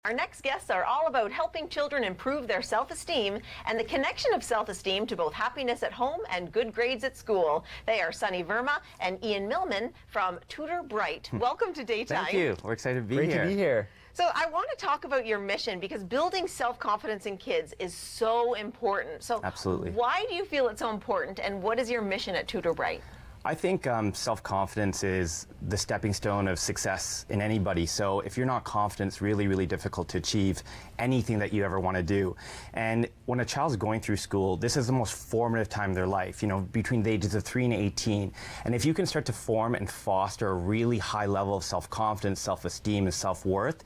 Our next guests are all about helping children improve their self-esteem and the connection of self-esteem to both happiness at home and good grades at school. They are Sunny Verma and Ian Millman from TutorBright. Welcome to Daytime. Thank you. We're excited to be here. Great to be here. So I want to talk about your mission because building self-confidence in kids is so important. So Absolutely. Why do you feel it's so important, and what is your mission at TutorBright? I think self-confidence is the stepping stone of success in anybody. So if you're not confident, it's really, really difficult to achieve anything that you ever want to do. And when a child's going through school, this is the most formative time of their life, you know, between the ages of 3 and 18. And if you can start to form and foster a really high level of self-confidence, self-esteem, and self-worth,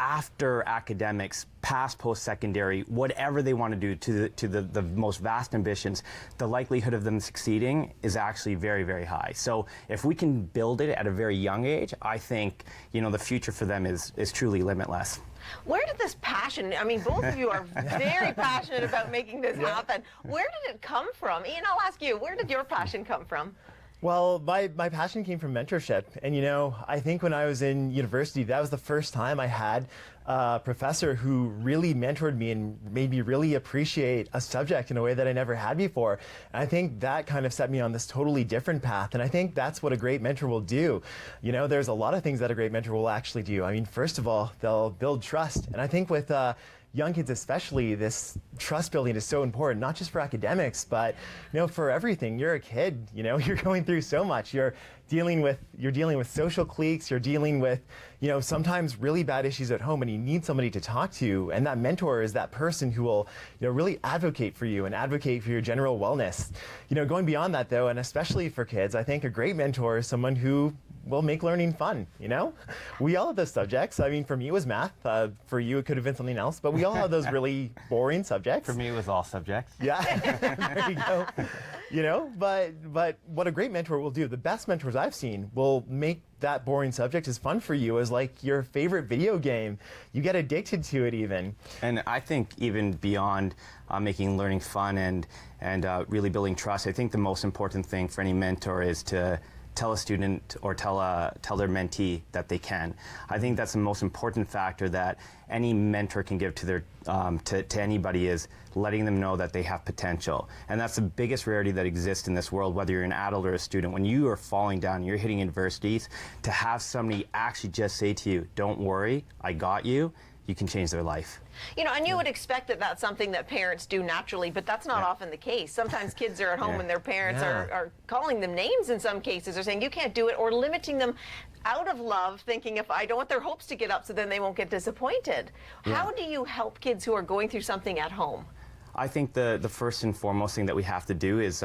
after academics, past, post-secondary, whatever they want to do to the most vast ambitions, the likelihood of them succeeding is actually very, very high. So if we can build it at a very young age, I think, you know, the future for them is truly limitless. Where did this passion, I mean, both of you are very passionate about making this happen. Where did it come from? Ian, I'll ask you, where did your passion come from? Well, my passion came from mentorship. And, you know, I think when I was in university, that was the first time I had a professor who really mentored me and made me really appreciate a subject in a way that I never had before. And I think that kind of set me on this totally different path. And I think that's what a great mentor will do. You know, there's a lot of things that a great mentor will actually do. I mean, first of all, they'll build trust. And I think with young kids especially, this trust building is so important, not just for academics, but, you know, for everything. You're a kid, you know, you're going through so much. You're dealing with social cliques, you're dealing with, you know, sometimes really bad issues at home, and you need somebody to talk to. And that mentor is that person who will, you know, really advocate for you and advocate for your general wellness. You know, going beyond that though, and especially for kids, I think a great mentor is someone who will make learning fun, you know? We all have those subjects. I mean, for me it was math. For you it could have been something else, but we all have those really boring subjects. For me, it was all subjects. Yeah, there you go. You know, but what a great mentor will do, the best mentors I've seen will make that boring subject as fun for you as like your favorite video game. You get addicted to it even. And I think even beyond making learning fun and really building trust, I think the most important thing for any mentor is to tell a student or tell their mentee that they can. I think that's the most important factor that any mentor can give to their to anybody, is letting them know that they have potential. And that's the biggest rarity that exists in this world, whether you're an adult or a student. When you are falling down, you're hitting universities, to have somebody actually just say to you, "Don't worry, I got you," you can change their life. You know, and you would expect that that's something that parents do naturally, but that's not often the case. Sometimes kids are at home and their parents are calling them names in some cases, or saying you can't do it, or limiting them out of love, thinking if I don't want their hopes to get up so then they won't get disappointed. How do you help kids who are going through something at home? I think the first and foremost thing that we have to do is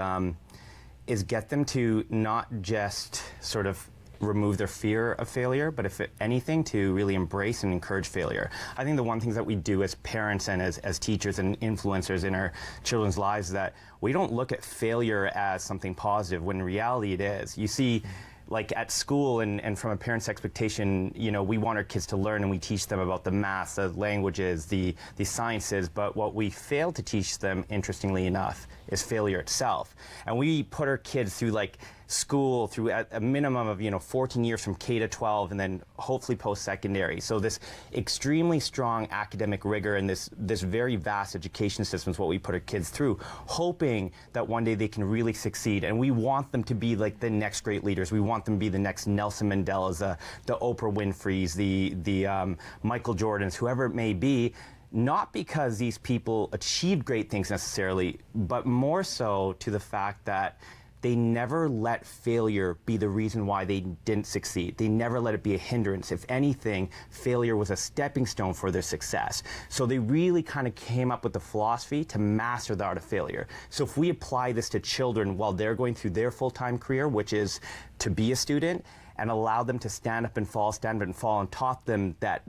get them to not just sort of remove their fear of failure, but if anything, to really embrace and encourage failure. I think the one thing that we do as parents and as teachers and influencers in our children's lives is that we don't look at failure as something positive, when in reality it is. You see, like at school and from a parent's expectation, you know, we want our kids to learn, and we teach them about the math, the languages, the sciences, but what we fail to teach them, interestingly enough, is failure itself. And we put our kids through like school through a minimum of, you know, 14 years from K to 12, and then hopefully post-secondary. So this extremely strong academic rigor and this very vast education system is what we put our kids through, hoping that one day they can really succeed. And we want them to be like the next great leaders. We want them to be the next Nelson Mandelas, the Oprah Winfreys, the Michael Jordans, whoever it may be. Not because these people achieved great things necessarily, but more so to the fact that they never let failure be the reason why they didn't succeed. They never let it be a hindrance. If anything, failure was a stepping stone for their success. So they really kind of came up with the philosophy to master the art of failure. So if we apply this to children while they're going through their full-time career, which is to be a student, and allow them to stand up and fall, and taught them that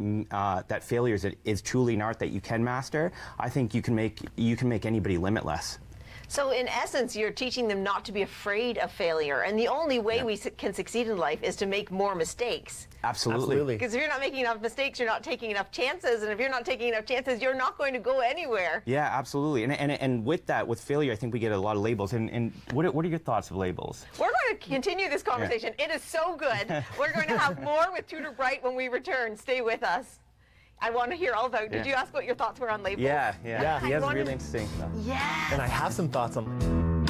that failure is truly an art that you can master, I think you can make anybody limitless. So in essence, you're teaching them not to be afraid of failure. And the only way we can succeed in life is to make more mistakes. Absolutely. Because if you're not making enough mistakes, you're not taking enough chances. And if you're not taking enough chances, you're not going to go anywhere. Yeah, absolutely. And with that, with failure, I think we get a lot of labels. And what are your thoughts of labels? We're going to continue this conversation. It is so good. We're going to have more with TutorBright when we return. Stay with us. I want to hear all about. Did Yeah. you ask what your thoughts were on labels? Yeah. I He has wanted- really interesting stuff. Yes. And I have some thoughts on